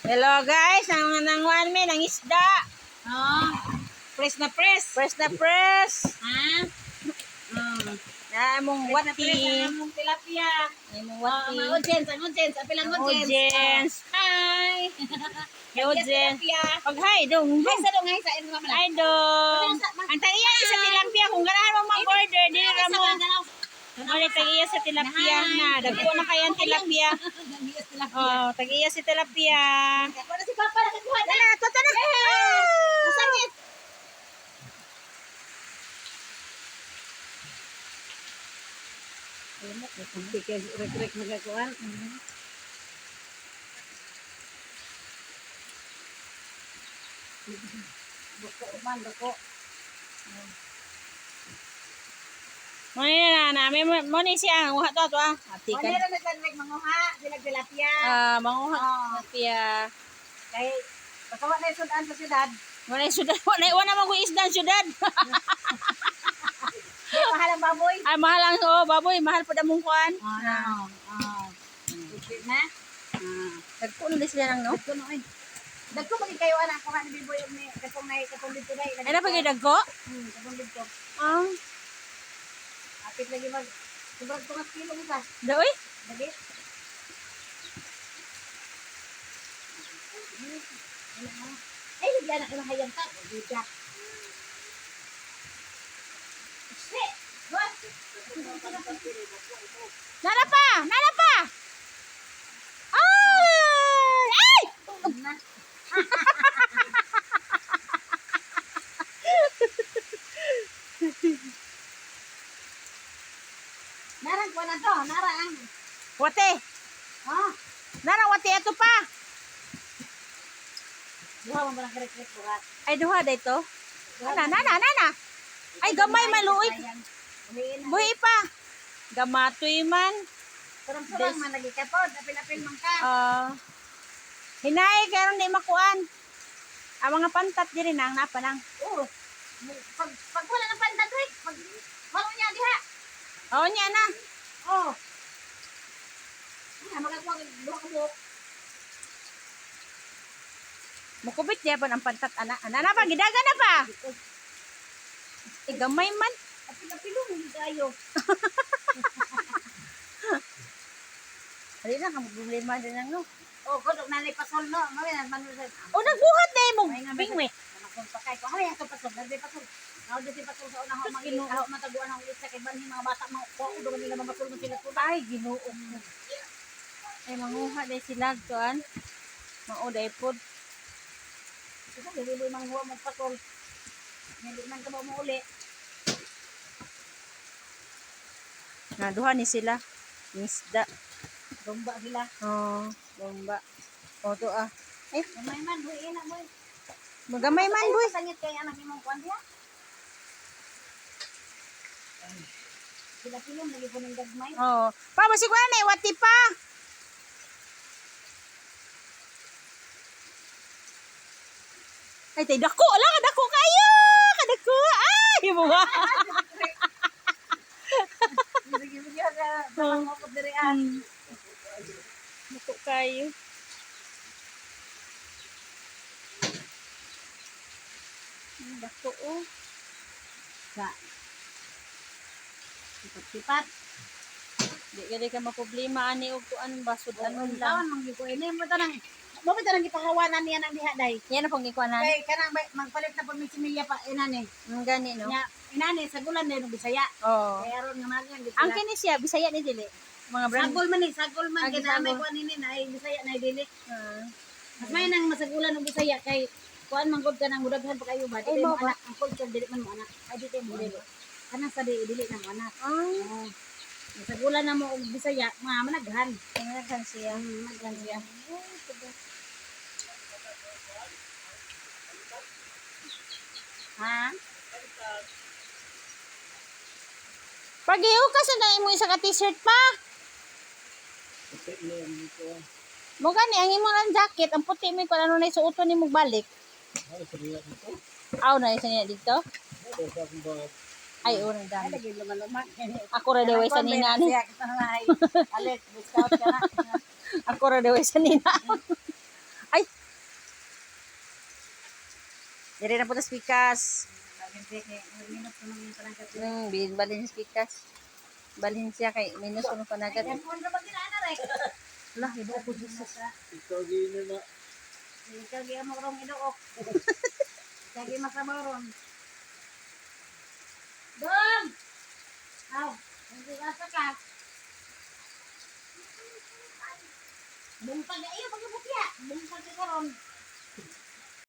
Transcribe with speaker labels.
Speaker 1: Hello guys, ang nanguan mi ng isda.
Speaker 2: Oh, press na press.
Speaker 1: Press na press.
Speaker 2: Ha?
Speaker 1: Na mong
Speaker 2: Press na
Speaker 1: wati.
Speaker 2: press ang among tilapia.
Speaker 1: Ay mong
Speaker 2: Oh,
Speaker 1: wati.
Speaker 2: ang audience, apilang audience.
Speaker 1: Audience.
Speaker 2: Hi.
Speaker 1: Audience.
Speaker 2: Tilapia.
Speaker 1: Pag hi dong.
Speaker 2: Hi sa dong, hi sa imo naman.
Speaker 1: Hi dong. Ang tagiya isa tilapia kung ganahan mo mag-order dili ra mo. Ano tagiya sa tilapia na. Dagko na kayang tilapia. Oh, tagiya si tilapia.
Speaker 2: Wala si Papa nakakuha na.
Speaker 1: Dala, toto na.
Speaker 2: Masakit. Hindi ka rek-rek magakuan. Dako man, dako.
Speaker 1: Mo ni na namin mo ni siya uha to ah. Ati
Speaker 2: Ano
Speaker 1: ka.
Speaker 2: na nagkanrek manguha, sila tilapia.
Speaker 1: Manguha tilapia.
Speaker 2: Kay bakawa na sudan sa syudad.
Speaker 1: Wala syudad, wala man ko isdan syudad.
Speaker 2: Mahal ang baboy.
Speaker 1: Ay mahal ang baboy, mahal pa damong kuan.
Speaker 2: Ikit na.
Speaker 1: Dagko na sila nang no.
Speaker 2: Dagko no ay. Dagko magi kayo anak ko ni biboy ni katong dito dai.
Speaker 1: Ay na pagay dagko?
Speaker 2: Katong dito.
Speaker 1: Ah,
Speaker 2: Apit lagi mag sobrang 2 kilo isa.
Speaker 1: daoy.
Speaker 2: Lagi. Ay, lagi anak imong hayang ta. Bida. What?
Speaker 1: Nana pa, nana pa. Ay!
Speaker 2: Narang ko na to, narang.
Speaker 1: Wate,
Speaker 2: Oh,
Speaker 1: nana wate ato pa.
Speaker 2: duha man barang krek-krek burat.
Speaker 1: Ay duha dito. Nana. Ay gamay maluoy. Buhi pa. Gamatoy man.
Speaker 2: Surang-surang man lagi kapod, apil-apil man ka.
Speaker 1: Hinay karon di makuan. Ang mga pantat diri nang napa nang.
Speaker 2: Oo. Pag wala ng pantatrik, pag maro niya diha.
Speaker 1: Oh nya na.
Speaker 2: Oh. Ah, magakuha ka duha ka buhok.
Speaker 1: Mukubit diya pa ang pantat ana. Ana na pa gidagan na pa. Gamay man.
Speaker 2: Apil-apilo mo kayo.
Speaker 1: Dali na ka problema din nang no.
Speaker 2: Oh, kodok nanay pasol no. Mawin na manusan.
Speaker 1: Oh nagbuhat na mo bingwe.
Speaker 2: Manakon pa kay ko. Haway ato pasol, dali pasol. Ako dito pasol sa una ako mangino, ako mataguan ang isa kay banhi mga bata mga ko udo nila mamasol mo sila ko.
Speaker 1: Ay Ginoo. Ay manguha dai sila tuan. Mauday pod.
Speaker 2: Ito dili mang huwa mo pasol. Hindi man ka mo uli.
Speaker 1: Naduha ni sila. Isda.
Speaker 2: Domba sila.
Speaker 1: Oh, bomba. Oh to ah. Eh,
Speaker 2: Gamay man, huy ina mo.
Speaker 1: magamay man boy.
Speaker 2: Sangit kay anak imong kwan diha. Sila pilong lagi po ng gagmay.
Speaker 1: Oh, pa masig wala na iwati pa. Ay, tay dako lang, dako kayo. Kadako. Ay, buha.
Speaker 2: Sige ka parang mo pud diri ah.
Speaker 1: Dako kayo. Dako oh.
Speaker 2: Sa sipat-sipat.
Speaker 1: Di gali ka maproblema ani og kuan basud
Speaker 2: Ano
Speaker 1: anon
Speaker 2: lang
Speaker 1: lang.
Speaker 2: manggi ko ini mo tanang. Mo ba tanang gipahawanan niya nang diha day.
Speaker 1: Yan ang pangikuanan.
Speaker 2: Kay kanang magpalit na pud mi similya pa inani.
Speaker 1: Gani no.
Speaker 2: Nya inani sa gulan din Bisaya.
Speaker 1: Oh.
Speaker 2: Kay aron nga man yan
Speaker 1: Ang kini siya Bisaya ni dili. Mga brand.
Speaker 2: sagol man
Speaker 1: Ah,
Speaker 2: ginamay
Speaker 1: gisagol.
Speaker 2: ko nini na ay Bisaya na dili.
Speaker 1: Ah.
Speaker 2: Mas may nang masagulan ng Bisaya kay kuan manggod ka nang mudaghan pa kayo ba?
Speaker 1: Ay,
Speaker 2: Dili mo
Speaker 1: mo ba?
Speaker 2: anak, ang culture dili man mo anak. Ay dili mo dili. Kanang sa dili nang anak.
Speaker 1: Ay,
Speaker 2: Oh. Masagulan na mo og Bisaya, mga managhan.
Speaker 1: tingnan siya.
Speaker 2: Managhan siya. Ha?
Speaker 1: Pagiho ka sa na imo isa ka t-shirt pa. Mo gani ang imo lang jacket, ang puti mo kun ano na isuoton nimo balik. Aw na isa niya dito. Ay, unang
Speaker 2: Ay,
Speaker 1: dami.
Speaker 2: lagi lumaluman.
Speaker 1: Ako ra deway sa nina ni.
Speaker 2: Alex, discount ka na.
Speaker 1: Ako ra deway sa nina. Ay, Diri na po tas pikas.
Speaker 2: Minus ko nang panagat.
Speaker 1: Balhin sa pikas. Balhin siya kay minus ko panagat.
Speaker 2: Yan po na ba ginana rek?
Speaker 1: Lah, ibo ko Jesus.
Speaker 3: Ikaw gino na.
Speaker 2: Ikaw gi mo rong idook. Kagi masabaron. Dong. Aw, hindi asa ka. Bungkag na iyo pagkabutya. Bungkag ka karon.